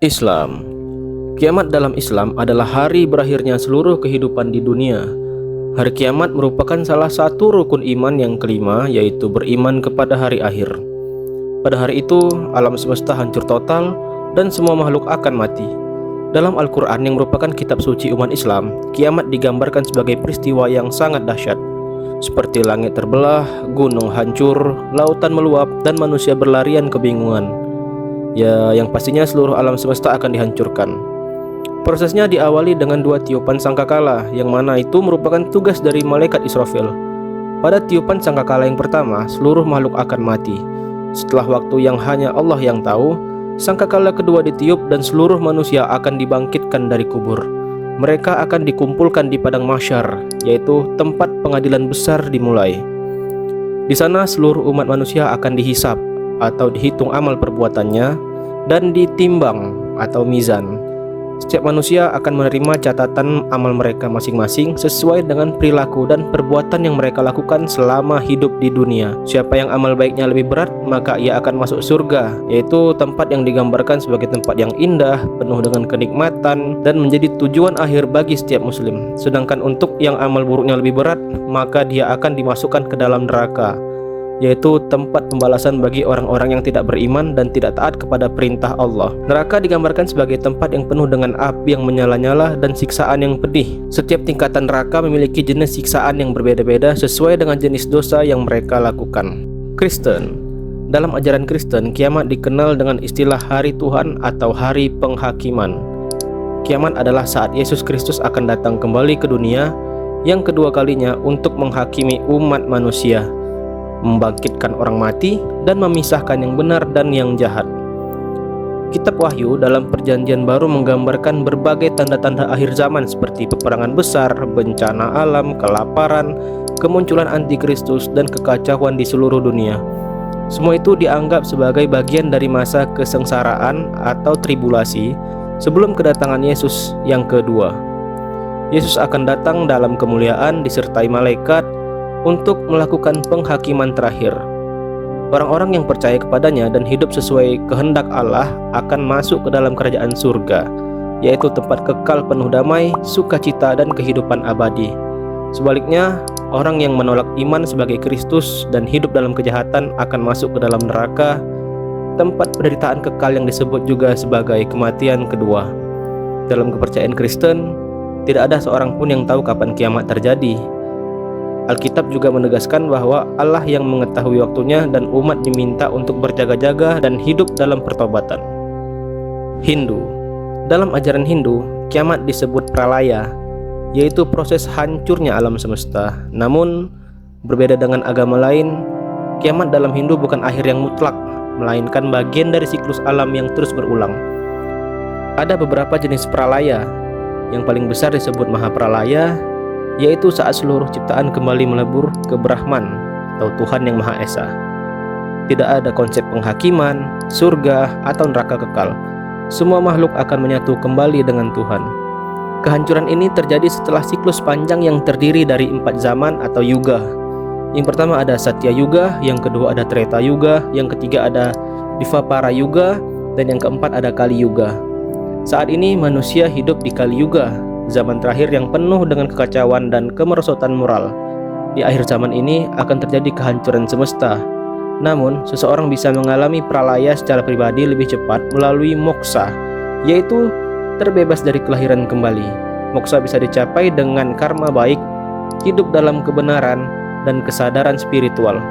Islam. Kiamat dalam Islam adalah hari berakhirnya seluruh kehidupan di dunia. Hari kiamat merupakan salah satu rukun iman yang kelima, yaitu beriman kepada hari akhir. Pada hari itu, alam semesta hancur total dan semua makhluk akan mati. Dalam Al-Quran yang merupakan kitab suci umat Islam, kiamat digambarkan sebagai peristiwa yang sangat dahsyat, seperti langit terbelah, gunung hancur, lautan meluap, dan manusia berlarian kebingungan. Ya, yang pastinya seluruh alam semesta akan dihancurkan. Prosesnya diawali dengan 2 tiupan sangkakala, yang mana itu merupakan tugas dari malaikat Israfil. Pada tiupan sangkakala yang pertama, seluruh makhluk akan mati. Setelah waktu yang hanya Allah yang tahu, sangkakala kedua ditiup dan seluruh manusia akan dibangkitkan dari kubur. Mereka akan dikumpulkan di padang mahsyar, yaitu tempat pengadilan besar dimulai. Di sana seluruh umat manusia akan dihisap atau dihitung amal perbuatannya dan ditimbang atau mizan. Setiap manusia akan menerima catatan amal mereka masing-masing sesuai dengan perilaku dan perbuatan yang mereka lakukan selama hidup di dunia. Siapa yang amal baiknya lebih berat, maka ia akan masuk surga, yaitu tempat yang digambarkan sebagai tempat yang indah, penuh dengan kenikmatan, dan menjadi tujuan akhir bagi setiap muslim. Sedangkan untuk yang amal buruknya lebih berat, maka dia akan dimasukkan ke dalam neraka, yaitu tempat pembalasan bagi orang-orang yang tidak beriman dan tidak taat kepada perintah Allah. Neraka digambarkan sebagai tempat yang penuh dengan api yang menyala-nyala dan siksaan yang pedih. Setiap tingkatan neraka memiliki jenis siksaan yang berbeda-beda sesuai dengan jenis dosa yang mereka lakukan. Kristen. Dalam ajaran Kristen, kiamat dikenal dengan istilah hari Tuhan atau hari penghakiman. Kiamat adalah saat Yesus Kristus akan datang kembali ke dunia yang kedua kalinya untuk menghakimi umat manusia, membangkitkan orang mati, dan memisahkan yang benar dan yang jahat. Kitab Wahyu dalam Perjanjian Baru menggambarkan berbagai tanda-tanda akhir zaman seperti peperangan besar, bencana alam, kelaparan, kemunculan antikristus, dan kekacauan di seluruh dunia. Semua itu dianggap sebagai bagian dari masa kesengsaraan atau tribulasi sebelum kedatangan Yesus yang kedua. Yesus akan datang dalam kemuliaan disertai malaikat untuk melakukan penghakiman terakhir. Orang-orang yang percaya kepadanya dan hidup sesuai kehendak Allah akan masuk ke dalam kerajaan surga, yaitu tempat kekal penuh damai, sukacita, dan kehidupan abadi. Sebaliknya, orang yang menolak iman sebagai Kristus dan hidup dalam kejahatan akan masuk ke dalam neraka, tempat penderitaan kekal yang disebut juga sebagai kematian kedua. Dalam kepercayaan Kristen, tidak ada seorang pun yang tahu kapan kiamat terjadi. Alkitab juga menegaskan bahwa Allah yang mengetahui waktunya dan umat diminta untuk berjaga-jaga dan hidup dalam pertobatan. Hindu. Dalam ajaran Hindu, kiamat disebut pralaya, yaitu proses hancurnya alam semesta. Namun, berbeda dengan agama lain, kiamat dalam Hindu bukan akhir yang mutlak, melainkan bagian dari siklus alam yang terus berulang. Ada beberapa jenis pralaya. Yang paling besar disebut Mahapralaya, yaitu saat seluruh ciptaan kembali melebur ke Brahman atau Tuhan yang Maha Esa. Tidak ada konsep penghakiman, surga, atau neraka kekal. Semua makhluk akan menyatu kembali dengan Tuhan. Kehancuran ini terjadi setelah siklus panjang yang terdiri dari 4 zaman atau yuga. Yang pertama ada Satya Yuga, yang kedua ada Treta Yuga, yang ketiga ada Dvapara Yuga, dan yang keempat ada Kali Yuga. Saat ini manusia hidup di Kali Yuga, zaman terakhir yang penuh dengan kekacauan dan kemerosotan moral. Di akhir zaman ini akan terjadi kehancuran semesta. Namun, seseorang bisa mengalami pralaya secara pribadi lebih cepat melalui moksa, yaitu terbebas dari kelahiran kembali. Moksa bisa dicapai dengan karma baik, hidup dalam kebenaran, dan kesadaran spiritual.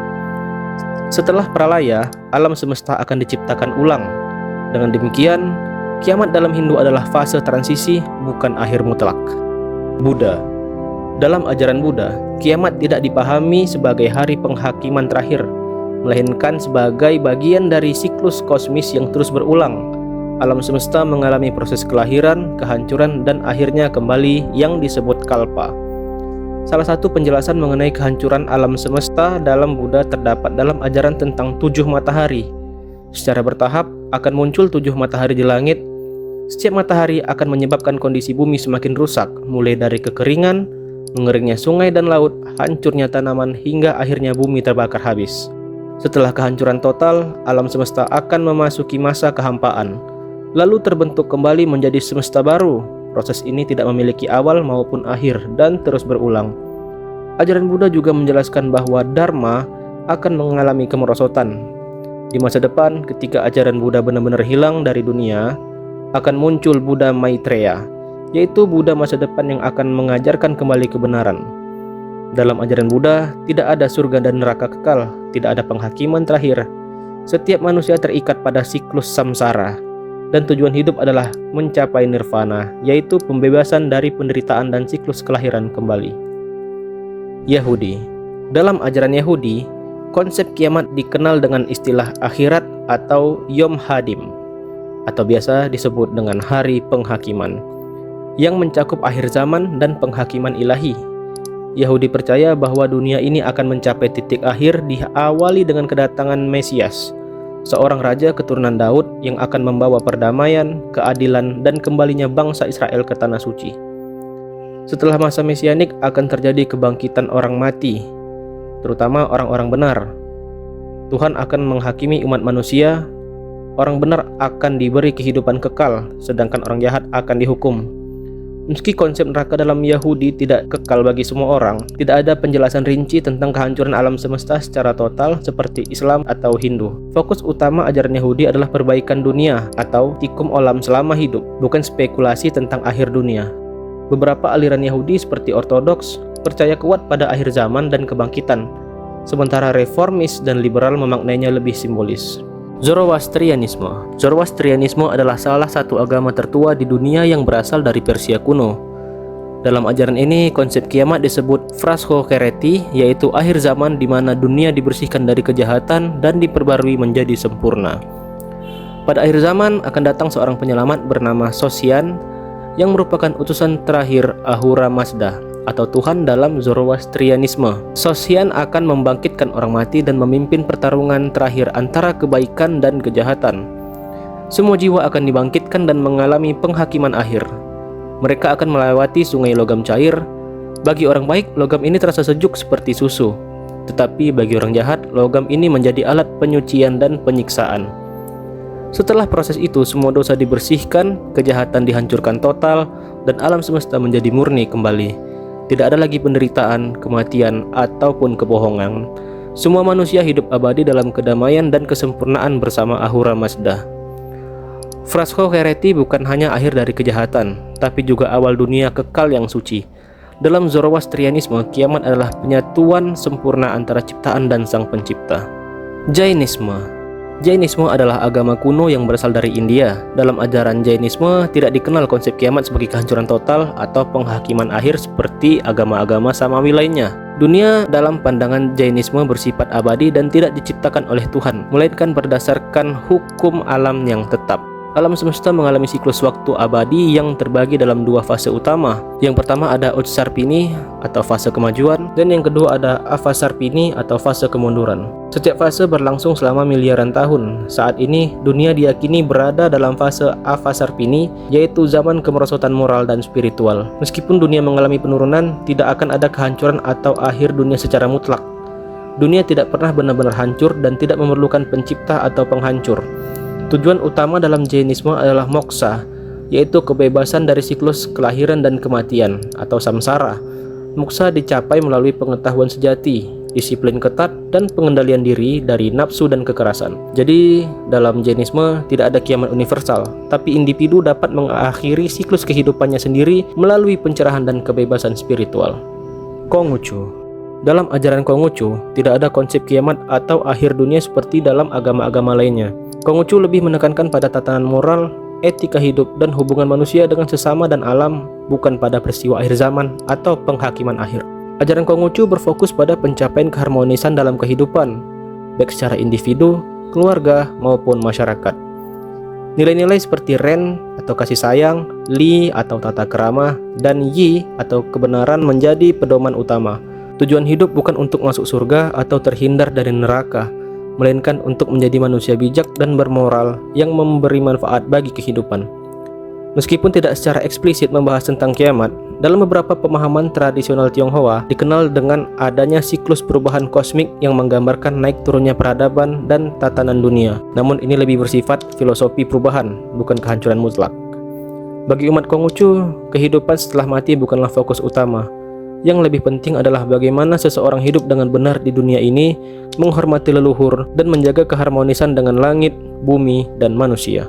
Setelah pralaya, alam semesta akan diciptakan ulang. Dengan demikian, kiamat dalam Hindu adalah fase transisi, bukan akhir mutlak. Buddha. Dalam ajaran Buddha, kiamat tidak dipahami sebagai hari penghakiman terakhir, melainkan sebagai bagian dari siklus kosmis yang terus berulang. Alam semesta mengalami proses kelahiran, kehancuran, dan akhirnya kembali yang disebut kalpa. Salah satu penjelasan mengenai kehancuran alam semesta dalam Buddha terdapat dalam ajaran tentang 7 matahari. Secara bertahap akan muncul 7 matahari di langit. Setiap matahari akan menyebabkan kondisi bumi semakin rusak, mulai dari kekeringan, mengeringnya sungai dan laut, hancurnya tanaman, hingga akhirnya bumi terbakar habis. Setelah kehancuran total, alam semesta akan memasuki masa kehampaan. lalu terbentuk kembali menjadi semesta baru. Proses ini tidak memiliki awal maupun akhir dan terus berulang. Ajaran Buddha juga menjelaskan bahwa Dharma akan mengalami kemerosotan. Di masa depan, ketika ajaran Buddha benar-benar hilang dari dunia, akan muncul Buddha Maitreya, yaitu Buddha masa depan yang akan mengajarkan kembali kebenaran. Dalam ajaran Buddha, tidak ada surga dan neraka kekal, tidak ada penghakiman terakhir. Setiap manusia terikat pada siklus samsara, dan tujuan hidup adalah mencapai nirvana, yaitu pembebasan dari penderitaan dan siklus kelahiran kembali. Yahudi. Dalam ajaran Yahudi, konsep kiamat dikenal dengan istilah akhirat atau Yom Hadim, atau biasa disebut dengan hari penghakiman, yang mencakup akhir zaman dan penghakiman ilahi. Yahudi percaya bahwa dunia ini akan mencapai titik akhir diawali dengan kedatangan Mesias, seorang raja keturunan Daud yang akan membawa perdamaian, keadilan, dan kembalinya bangsa Israel ke Tanah Suci. Setelah masa mesianik akan terjadi kebangkitan orang mati, terutama orang-orang benar. Tuhan akan menghakimi umat manusia. Orang benar akan diberi kehidupan kekal, sedangkan orang jahat akan dihukum. Meski konsep neraka dalam Yahudi tidak kekal bagi semua orang, tidak ada penjelasan rinci tentang kehancuran alam semesta secara total seperti Islam atau Hindu. Fokus utama ajaran Yahudi adalah perbaikan dunia atau tikum olam selama hidup, bukan spekulasi tentang akhir dunia. Beberapa aliran Yahudi seperti Ortodoks percaya kuat pada akhir zaman dan kebangkitan, sementara reformis dan liberal memaknainya lebih simbolis. Zoroastrianisme. Zoroastrianisme adalah salah satu agama tertua di dunia yang berasal dari Persia kuno. Dalam ajaran ini, konsep kiamat disebut Frashokereti, yaitu akhir zaman di mana dunia dibersihkan dari kejahatan dan diperbarui menjadi sempurna. Pada akhir zaman akan datang seorang penyelamat bernama Sosian yang merupakan utusan terakhir Ahura Mazda atau Tuhan dalam Zoroastrianisme. Sosian akan membangkitkan orang mati dan memimpin pertarungan terakhir antara kebaikan dan kejahatan. Semua jiwa akan dibangkitkan dan mengalami penghakiman akhir. Mereka akan melewati sungai logam cair. Bagi orang baik, logam ini terasa sejuk seperti susu. Tetapi bagi orang jahat, logam ini menjadi alat penyucian dan penyiksaan. Setelah proses itu, semua dosa dibersihkan, kejahatan dihancurkan total, dan alam semesta menjadi murni kembali. Tidak ada lagi penderitaan, kematian, ataupun kebohongan. Semua manusia hidup abadi dalam kedamaian dan kesempurnaan bersama Ahura Mazda. Frashokereti bukan hanya akhir dari kejahatan, tapi juga awal dunia kekal yang suci. Dalam Zoroastrianisme, kiamat adalah penyatuan sempurna antara ciptaan dan sang pencipta. Jainisme. Jainisme adalah agama kuno yang berasal dari India. Dalam ajaran Jainisme tidak dikenal konsep kiamat sebagai kehancuran total atau penghakiman akhir seperti agama-agama samawi lainnya. Dunia dalam pandangan Jainisme bersifat abadi dan tidak diciptakan oleh Tuhan, melainkan berdasarkan hukum alam yang tetap. Alam semesta mengalami siklus waktu abadi yang terbagi dalam dua fase utama. Yang pertama ada Utsarpini atau fase kemajuan, dan yang kedua ada Avasarpini atau fase kemunduran. Setiap fase berlangsung selama miliaran tahun. Saat ini dunia diyakini berada dalam fase Avasarpini, yaitu zaman kemerosotan moral dan spiritual. Meskipun dunia mengalami penurunan, tidak akan ada kehancuran atau akhir dunia secara mutlak. Dunia tidak pernah benar-benar hancur dan tidak memerlukan pencipta atau penghancur. Tujuan utama dalam Jainisme adalah moksa, yaitu kebebasan dari siklus kelahiran dan kematian atau samsara. Moksa dicapai melalui pengetahuan sejati, disiplin ketat, dan pengendalian diri dari nafsu dan kekerasan. Jadi, dalam Jainisme tidak ada kiamat universal, tapi individu dapat mengakhiri siklus kehidupannya sendiri melalui pencerahan dan kebebasan spiritual. Konghucu. Dalam ajaran Konghucu, tidak ada konsep kiamat atau akhir dunia seperti dalam agama-agama lainnya. Konghucu lebih menekankan pada tatanan moral, etika hidup, dan hubungan manusia dengan sesama dan alam, bukan pada peristiwa akhir zaman atau penghakiman akhir. Ajaran Konghucu berfokus pada pencapaian keharmonisan dalam kehidupan, baik secara individu, keluarga, maupun masyarakat. Nilai-nilai seperti Ren atau kasih sayang, Li atau tata krama, dan Yi atau kebenaran menjadi pedoman utama. Tujuan hidup bukan untuk masuk surga atau terhindar dari neraka, melainkan untuk menjadi manusia bijak dan bermoral yang memberi manfaat bagi kehidupan. Meskipun tidak secara eksplisit membahas tentang kiamat, Dalam beberapa pemahaman tradisional Tionghoa, dikenal dengan adanya siklus perubahan kosmik yang menggambarkan naik turunnya peradaban dan tatanan dunia. Namun ini lebih bersifat filosofi perubahan, bukan kehancuran mutlak. Bagi umat Konghucu, kehidupan setelah mati bukanlah fokus utama. Yang lebih penting adalah bagaimana seseorang hidup dengan benar di dunia ini, menghormati leluhur, dan menjaga keharmonisan dengan langit, bumi, dan manusia.